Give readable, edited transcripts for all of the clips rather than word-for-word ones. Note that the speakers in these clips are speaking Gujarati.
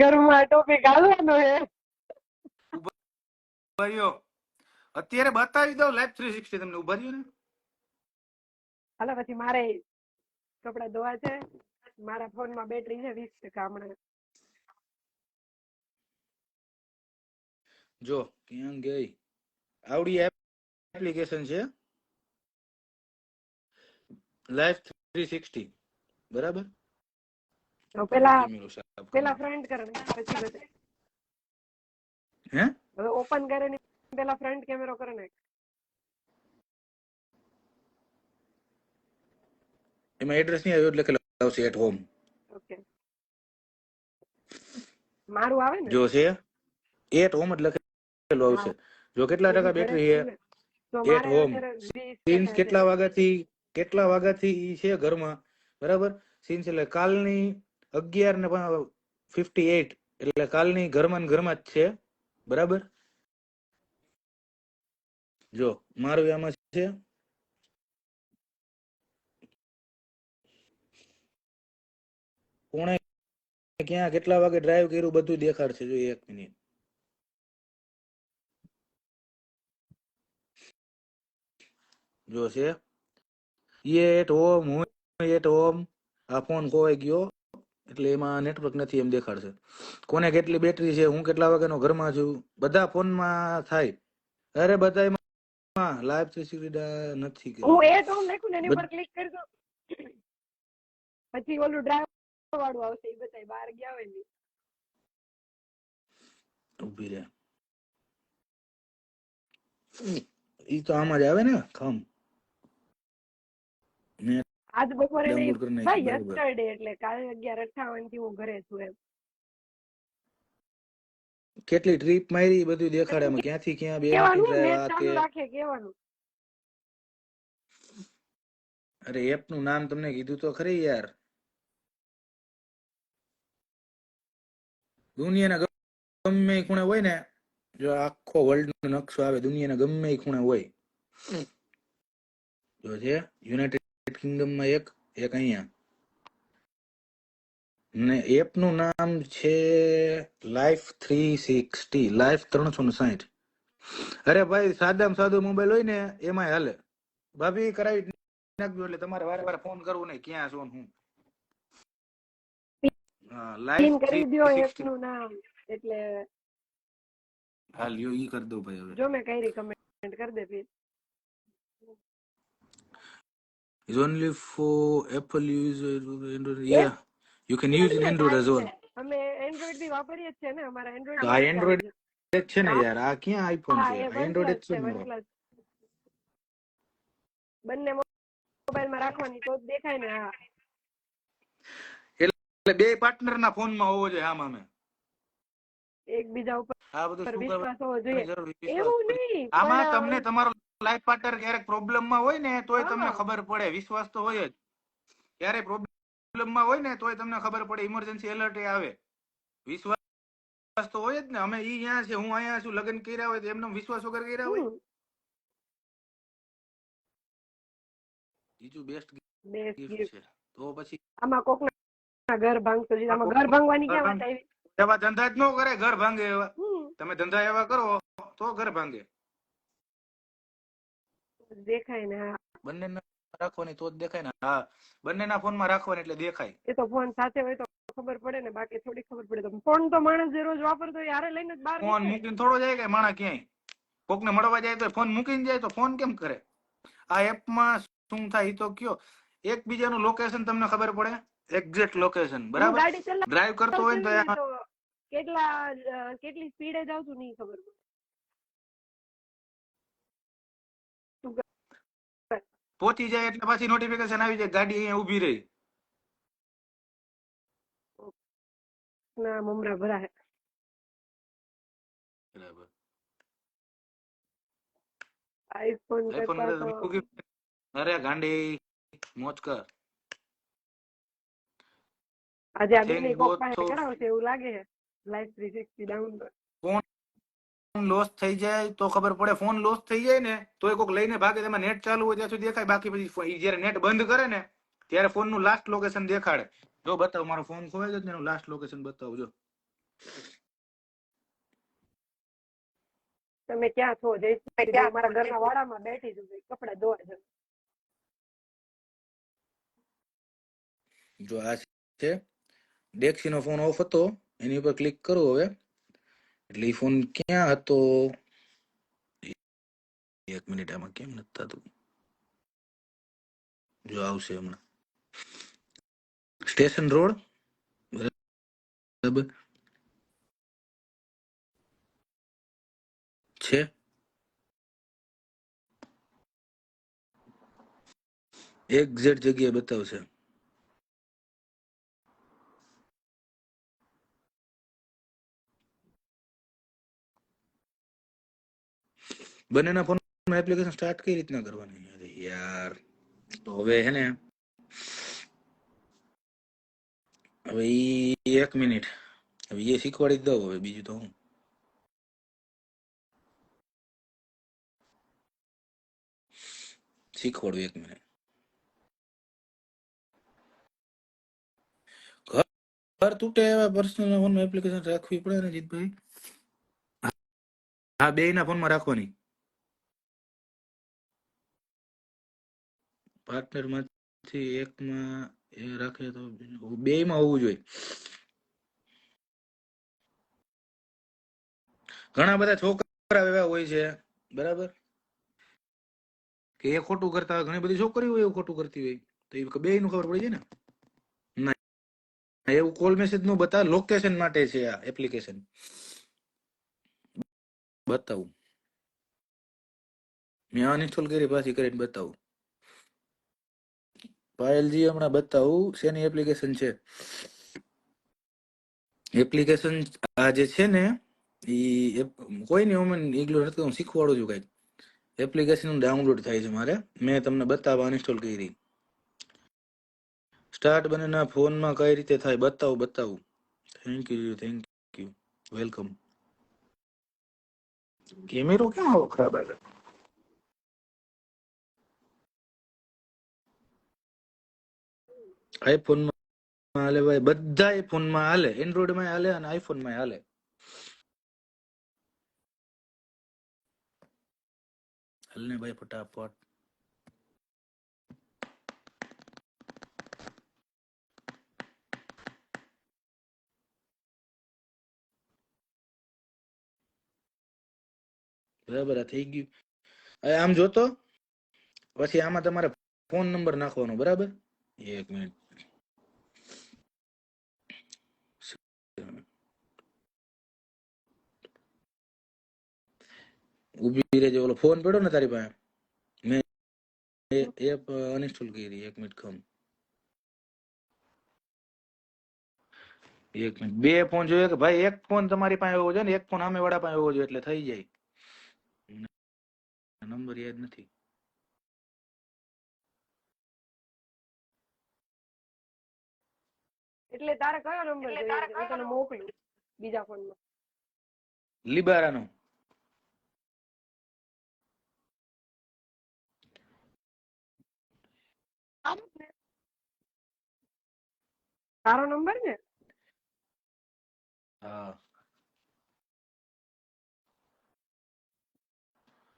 ઘરમાં ટોપિક આવવાનો હે. ઉભા અત્યારે બતાવી દઉં લાઈફ 360 તમને. ઉભા રહ્યો ને. હાલો પછી મારે કપડા ધોવા છે. મારા ફોનમાં બેટરી છે 20% હમણાં. જો ક્યાં ગઈ આવડી એપ્લિકેશન છે લાઈફ 360 બરાબર. પેલા ફ્રન્ટ કરે પછી બતાય. હે હવે ઓપન કરે ને પેલા ફ્રન્ટ કેમેરો કરે ને. એમાં એડ્રેસ નહીં આવ્યો એટલે લખેલું આવશે એટ હોમ. ઓકે મારું આવે ને જો છે એટ હોમ જ લખેલું આવશે. જો કેટલા ટકા બેટરી છે એટ હોમ. સીન્સ કેટલા વાગ્યાથી ઈ છે ઘરમાં બરાબર. સીન્સ એટલે કાલની 11:58 એટલે કાલની ઘરમાં જ છે બરાબર. જો મારું આમાં છે કોણે ક્યાં કેટલા વાગે ડ્રાઈવ કર્યું બધું દેખાડશે. જો 1 મિનિટ. જો છે એટ હોમ હું એટ હોમ. આ ફોન ખોવાઈ ગયો એટલે એમાં નેટવર્ક નથી એમ દેખાડશે. કોને કેટલી બેટરી છે હું કેટલા વાગ્યાનો ઘરમાં છું બધા ફોનમાં થાય. અરે બધામાં લાઈવ 360 નથી કર્યું. હું એટ હોમ લખ્યું ને એની પર ક્લિક કરજો પછી ઓલું ડ્રાઈવ વાળું આવશે એ બતાય બહાર ગયા હોય ને. ઉભી રહે ઈ તો આમાં જ આવે ને ખમ. આજ બપોરે ડાઉનલોડ કરી ભાઈ નાખી યસ્ટરડે એટલે કાલે 11:58 થી હું ઘરે છું એમ. કેટલી ટ્રીપ મારી બધું દેખાડે એમાં ક્યાંથી ક્યાં બે ચાલુ રાખે કેવાનું. અરે એપ નું નામ તમને કીધું તો ખરી યાર. દુનિયાના ગમે ખૂણે હોય ને જો આખો વર્લ્ડ નો નકશો આવે દુનિયાના ગમે ખૂણે હોય. જો છે યુનાઇટેડ કિંગડમ માં એક અહીંયા ને એપ નું નામ છે લાઈફ 360 લાઈફ 360. અરે ભાઈ સાદામાં સાદો મોબાઈલ હોય ને એમાં હાલે. ભાભી કરાવી નાખજો એટલે તમારે વારે વારે ફોન કરવું નહીં ક્યાં છો હું. હા લાઈફ કરી દો એપ નું નામ એટલે હાલ યો ઈ કરી દો ભાઈ. હવે જો મેં કઈ કમેન્ટ કરી દે please. is only for Apple user Android. Yeah, you can use in Android as well. અમે એન્ડ્રોઇડ થી વાપરીએ જ છે ને અમારા એન્ડ્રોઇડ. આ એન્ડ્રોઇડ જ છે ને યાર. આ ક્યાં આઈફોન છે? એન્ડ્રોઇડ જ છે ને. બંને મોબાઈલ માં રાખવાની તો દેખાય ને. હા એટલે બે પાર્ટનર ના ફોન માં હોવો જોઈએ. આમાં અમે એકબીજા ઉપર આ બધું વિશ્વાસ હોવો જોઈએ. એવું નહીં આમાં તમને તમારો લાઈફ પાર્ટનર ક્યારેક પ્રોબ્લેમ માં હોય ને તોય તમને ખબર પડે. વિશ્વાસ તો હોય જ. ક્યારે પ્રોબ્લેમ માં હોય ને તોય તમને ખબર પડે. ઇમરજન્સી એલર્ટ આવે. વિશ્વાસ તો હોય જ ને. અમે ઈ અહીંયા છે હું અહીંયા છું લગ્ન કર્યા હોય તો એમનો વિશ્વાસ વગર કર્યા હોય. બીજું બેસ્ટ ગિફ્ટ છે તો પછી આમાં કોક ના ઘર ભાંગતો છે. આમાં ઘર ભાંગવાની ક્યાં વાત આવી? એવા ધંધા જ ન કરે ઘર ભાંગે એવા. તમે ધંધા એવા કરો તો ઘર ભાંગે. દેખાય ને. હા બંને રાખવાની તો જ દેખાય ને. હા બંનેના ફોન માં રાખવાની એટલે દેખાય. એ તો ફોન સાથે હોય તો ખબર પડે ને બાકી થોડી ખબર પડે. તો ફોન તો માણસ જે રોજ વાપરતો હોય યારે લઈને જ બહાર ફોન મૂકીને થોડો જાય કે માણસ ક્યાંય કોક ને મળવા જાય તો ફોન મૂકીને જાય તો ફોન કેમ કરે? આ એપમાં શું થાય તો કયો. એકબીજાનું લોકેશન તમને ખબર પડે. એક્ઝેક્ટ લોકેશન બરાબર. ડ્રાઈવ કરતો હોય ને તો કેટલી સ્પીડે જાવ છું નહીં ખબર પડે. પહોંચી જાય એટલે પાછી નોટિફિકેશન આવી જાય ગાડી અહીંયા ઊભી રહી. ના મમરા ભરા હે. બરાબર. આઈફોન અરે ગાંડી મોજ કર. આજે આ બેની કોક પાસે કરાવશે એવું લાગે છે. Life 360 download. ફોન લોસ થઈ જાય તો ખબર પડે. ફોન લોસ થઈ જાય ને તો એ કોક લઈને ભાગે. તેમાં નેટ ચાલુ હોય ત્યાં સુધી દેખાય. બાકી પછી જયારે નેટ બંધ કરે ને ત્યારે ફોન નું લાસ્ટ લોકેશન દેખાડે. જો બતાવો મારો ફોન ખોવાઈ ગયો એનું લાસ્ટ લોકેશન બતાવજો. તમે ક્યાં છો? જયશ્રી, મારા ઘરના વાડામાં બેઠી છું, કપડા ધોવા છે. જો આ છે ડેક્સીનો ફોન ઓફ હતો, એની ઉપર ક્લિક કરો હવે, એટલે એ ફોન ક્યાં હતો? 1 મિનિટ, આમાં કેમ નથી થતું? જો આવશે હમણાં. સ્ટેશન રોડ, બરાબર છે. એક્ઝેક્ટ જગ્યાએ બતાવશે. બંનેના ફોનમાં એપ્લિકેશન સ્ટાર્ટ કઈ રીતના કરવાની? અરે યાર, તો હવે હે ને, હવે 1 મિનિટ, હવે એ શીખવાડી જ દઉં. હવે બીજું તો હું શીખવાડું. 1 મિનિટ. ઘર તૂટે એવા પર્સનલ ફોનમાં એપ્લિકેશન રાખવી પડે ને જીતભાઈ? હા, બેયના ફોનમાં રાખવાની. પાર્ટનર માંથી એકમાં એ રાખે તો બેયમાં હોવું જોઈએ. ઘણા બધા છોકરા એવા હોય છે, બરાબર, કે એ ખોટું કરતા હોય, ઘણી બધી છોકરીઓ એવું ખોટું કરતી હોય, તો એ બે નું ખબર પડી જાય ને. ના, એવું કોલ મેસેજ નું બતાવે, લોકેશન માટે છે આ એપ્લિકેશન. બતાવું, મેં અનઇન્સ્ટોલ કરી, પાછી કરીને બતાવું. પાયલજી હમણાં બતાવું શેની એપ્લિકેશન છે. એપ્લિકેશન આ જે છે ને, એ કોઈ નહીં, હું ઇગ્નોર નથી, હું શીખવાડું છું કઈક. એપ્લિકેશન ડાઉનલોડ થાય છે મારે, મેં તમને બતાવવા અનઇન્સ્ટોલ કરી. સ્ટાર્ટ બંનેના ફોનમાં કઈ રીતે થાય બતાવું. Thank you, welcome. કેમેરો કેમ આવો ખરાબ આવે? આઈફોનમાં હાલે ભાઈ, બધા ફોનમાં હાલે, એન્ડ્રોઈડમાં હાલે અને આઈફોનમાં હાલે. હાલને ભાઈ ફટાફટ. બરાબર, આ થઈ ગયું. હવે આમ જોતો, પછી આમાં તમારે ફોન નંબર નાખવાનો, બરાબર. 1 મિનિટ, ઉભી રહેજે. ઓલો ફોન પડ્યો ને તારી પાસે, મેં એપ અનઇન્સ્ટોલ કરી. 1 મિનિટ ખમ. 1 મિનિટ, બે ફોન જોઈએ કે ભાઈ? એક ફોન તમારી પાસે હોવો જોઈએ ને, એક ફોન સામે વાળા પાસે હોવો જોઈએ, એટલે થઈ જાય. નંબર યાદ નથી. એટલે તારે કયો નંબર જોઈએ? હું તને મોકલું બીજા ફોનમાં. લીબારાનો. તારો નંબર ને? હા,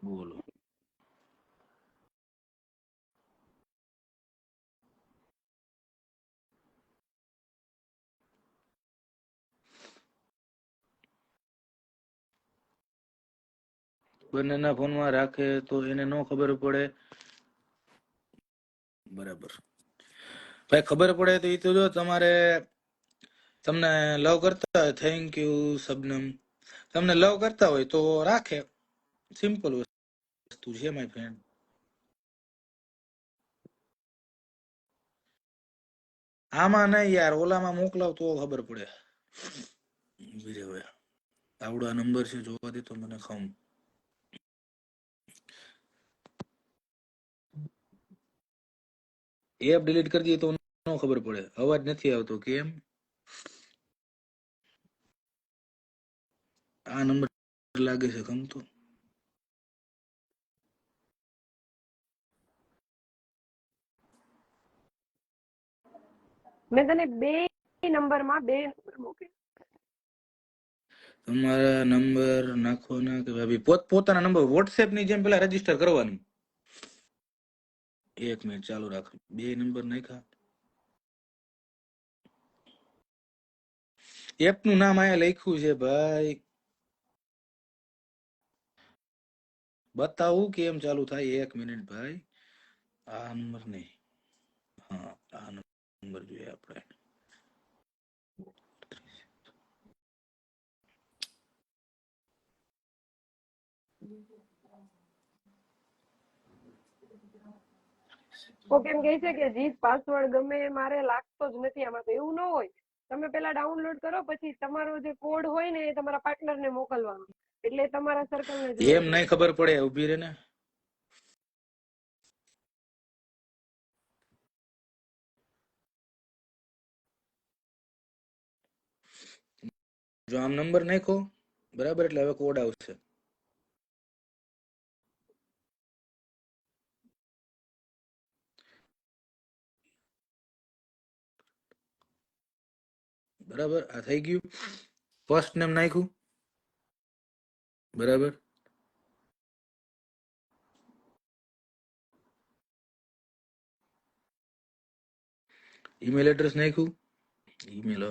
બોલો. બંનેના ફોનમાં રાખે તો એને નો ખબર પડે, બરાબર. ભાઈ ખબર પડે તો એ તો જો તમારે, તમને લવ કરતા હોય, થેન્ક યુ શબનમ, તમને લવ કરતા હોય તો રાખે. સિમ્પલ વસ્તુ છે માય ફ્રેન્ડ. આમાં નહીં યાર, ઓલામાં મોકલાવ તો ખબર પડે. બીજે હવે આવડો આ નંબર છે, જોવા દે તો મને ખમ. એપ ડિલીટ કરી દઈએ તો નો ખબર પડે. અવાજ નથી આવતો કેમ? આ નંબર લાગે છે ગમતો. મેં તને બે નંબર મોકલ્યા. તમારા નંબર નાખવાના કે ભાભી પોતાના નંબર વોટ્સએપ ની જેમ પેલા રજીસ્ટર કરવાનું. 1 મિનિટ ચાલુ રાખ. 2 નંબર નાખ્યા. એપ નું નામ અહીંયા લખ્યું છે ભાઈ. બતાવું કેમ ચાલુ થાય. 1 મિનિટ ભાઈ. આ નંબર નહીં. હા આ નંબર જોઈએ આપણે. કોક એમ કહે છે કે જીત પાસવર્ડ ગમે એ મારે લાગતો જ નથી આમાં. તો એવું ન હોય, તમે પેલા ડાઉનલોડ કરો, પછી તમારો જે કોડ હોય ને એ તમારા પાર્ટનર ને મોકલવાનો, એટલે તમારા સર્કલ ને જોડે. એમ નહીં ખબર પડે. ઉભી રહે ને. જો આમ નંબર નાખો બરાબર, એટલે હવે કોડ આવશે. બરાબર, આ થઈ ગયું. ફર્સ્ટ નેમ નાખ્યું બરાબર. ઈમેલ એડ્રેસ નાખ્યું. ઈમેલ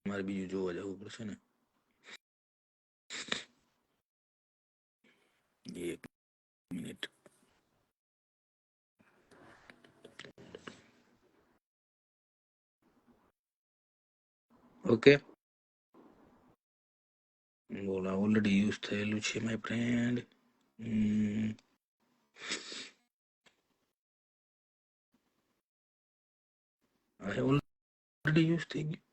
મારે બીજું જોવા જવું પડશે ને. 1 મિનિટ. ઓકે, બોલા ઓલરેડી યુઝ થયેલું છે માય ફ્રેન્ડ. ઓલરેડી યુઝ થઈ ગયું.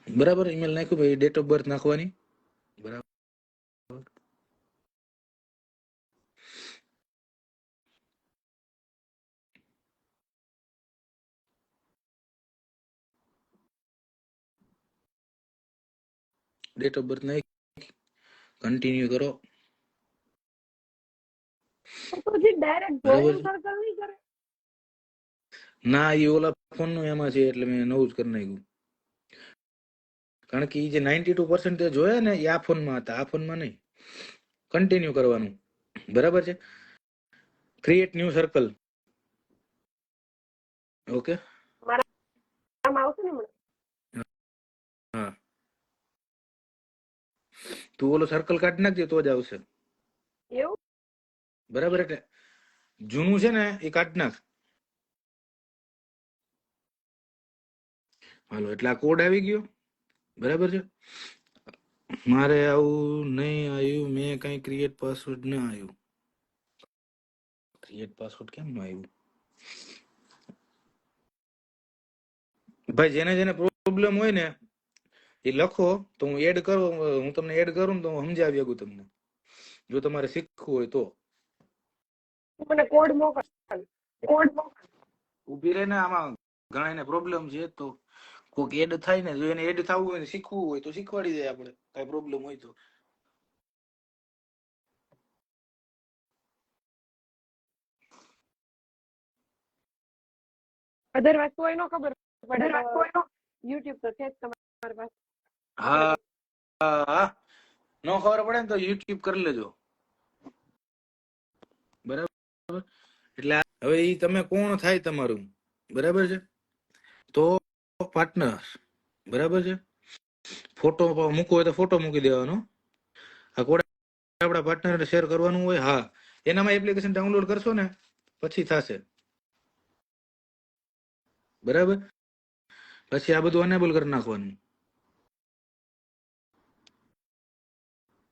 બરાબર, ઈમેલ નાખ્યું ભાઈ. ડેટ ઓફ બર્થ નાખવાની બરાબર. ડેટ ઓફ બર્થ નાખી કન્ટિન્યુ કરો. તો જે ડાયરેક્ટ જોઈન સર્કલ નહીં કરે. ના, એ ઓલા ફોન નું એમાં છે એટલે મેં નવું જ કરી નાખ્યું. કારણ કે એ જે 92% જોયા ને એ આ ફોનમાં હતા, આ ફોનમાં નહીં. કન્ટિન્યુ કરવાનું બરાબર છે. Create new circle. ઓકે, આમાં આવશે ને હમણાં. હા, તું ઓલો સર્કલ કાઢી નાખજે તો જ આવશે. એવું બરાબર, એટલે જૂનું છે ને એ કાઢી નાખ. હાલો, એટલે આ કોડ આવી ગયો બરાબર છે. મારે આવું નહીં આવ્યું. મેં કઈ ક્રિએટ પાસવર્ડ ના આવ્યું. ક્રિએટ પાસવર્ડ કેમ ન આવ્યું ભાઈ? જેને જેને પ્રોબ્લેમ હોય ને એ લખો તો હું એડ કરું. હું તમને એડ કરું તો હું સમજાવી શકું તમને, જો તમારે શીખવું હોય તો. મને કોડ મોકલ. ઉભી રહે ને. આમાં ઘણા એને પ્રોબ્લેમ છે તો કોઈક એડ થાય ને, જો એને એડ થવું હોય શીખવું હોય તો શીખવાડી દે આપણે. કઈ પ્રોબ્લેમ હોય તો. અધર વસ્તુ હોય નો ખબર પડે. યુટ્યુબ તો છે જ તમારી પાસે. હા હા, નો ખબર પડે ને તો યુટ્યુબ કરી લેજો બરાબર. એટલે હવે એ તમે કોણ થાય તમારું બરાબર છે, તો પાર્ટનર બરાબર છે. ફોટો મૂકવો હોય તો ફોટો મૂકી દેવાનો. આ કોડ આપણા પાર્ટનર શેર કરવાનું હોય. હા, એનામાં એપ્લિકેશન ડાઉનલોડ કરશો ને પછી થશે બરાબર. પછી આ બધું અનેબલ કરી નાખવાનું.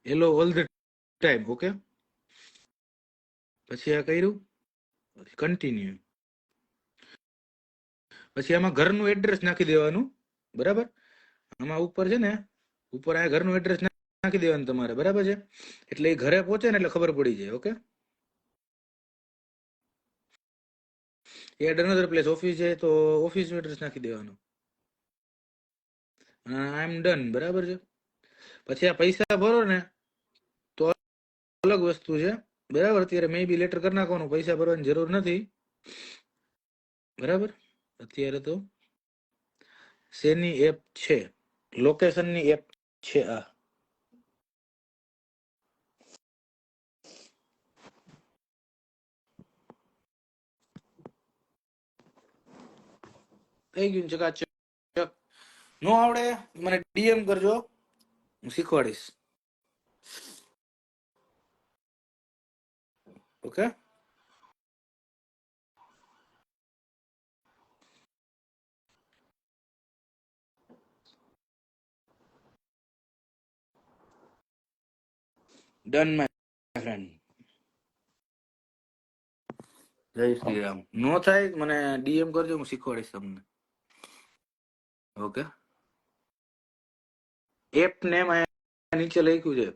એલો ઓલ ધ ટાઈમ. ઓકે, પછી આ કર્યું, કન્ટિન્યુ. પછી આમાં ઘરનું એડ્રેસ નાખી દેવાનું બરાબર. આમાં ઉપર છે ને, ઉપર આ ઘરનું એડ્રેસ નાખી દેવાનું તમારે બરાબર છે. એટલે એ ઘરે પહોંચે ને એટલે ખબર પડી જાય. Okay, add another place. Office છે તો ઓફિસ નું એડ્રેસ નાખી દેવાનું. આઈ એમ ડન બરાબર છે. પછી આ પૈસા ભરો ને તો અલગ વસ્તુ છે બરાબર. અત્યારે મે બી લેટર કરી નાખવાનું, પૈસા ભરવાની જરૂર નથી. બરાબર. અત્યારે તો શેની એપ છે? લોકેશનની એપ છે આ. થઈ ગયું છે ચકાચક. નો આવડે મને ડીએમ કરજો, હું શીખવાડીશ. ઓકે. Done my friend. જય શ્રી રામ. નો થાય મને ડીએમ કરજો, હું શીખવાડીશ તમને. ઓકે. એપ નેમ નીચે લખ્યું છે,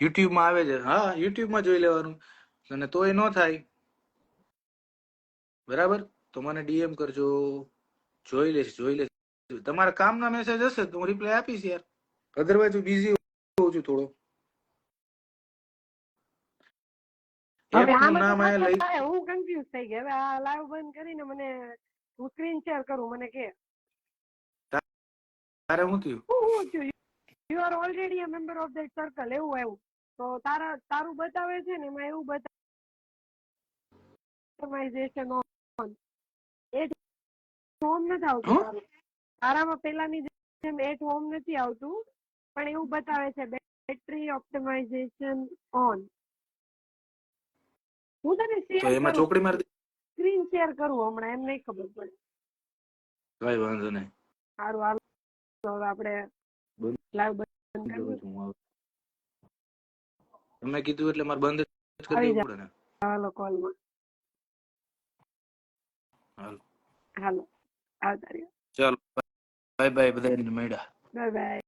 યુટ્યુબ માં આવે છે. હા, યુટ્યુબ માં જોઈ લેવાનું. અને તોય નો થાય બરાબર, તો મને ડીએમ કરજો, જોઈ લેશ. તમારા કામના મેસેજ હશે તો હું રિપ્લાય આપીશ યાર. અધરવાઇઝ હું બિઝી હોઉં છું થોડો. હવે એપ નું આમાં તો નામ અહીંયા પાછો લઈ. થાય, હું કન્ફ્યુઝ થઈ ગઈ. હવે આ લાઈવ બંધ કરીને મને હું સ્ક્રીન શેર કરું, મને કે તારે શું થયું? હું થયું? You are already a member of that circle, એવું આવ્યું. તો તારું બતાવે છે ને એમાં એવું બતાવે કસ્ટમાઇઝેશન ઓન, એટ હોમ નથી આવતું તારું. તારામાં પેલાની જેમ એટ હોમ નથી આવતું, પણ એવું બતાવે છે બેટરી ઓપ્ટિમાઇઝેશન ઓન. હું તને તો શેર એમાં કરું, ચોકડી મારી દે. સ્ક્રીન શેર કરું હમણાં, એમ નહીં ખબર પડે. કઈ વાંધો નહીં. સારું, હાલ હવે આપણે લાઈવ બંધ કરું કરીએ. છું હું. તમે કીધું એટલે મારે બંધ જ કરી આવી દેવું જા પડે ને. હાલો કોલમાં. હાલો હાલો આવતા રહ્યો. ચાલો, બાય બાય બધા મળ્યા. Bye bye.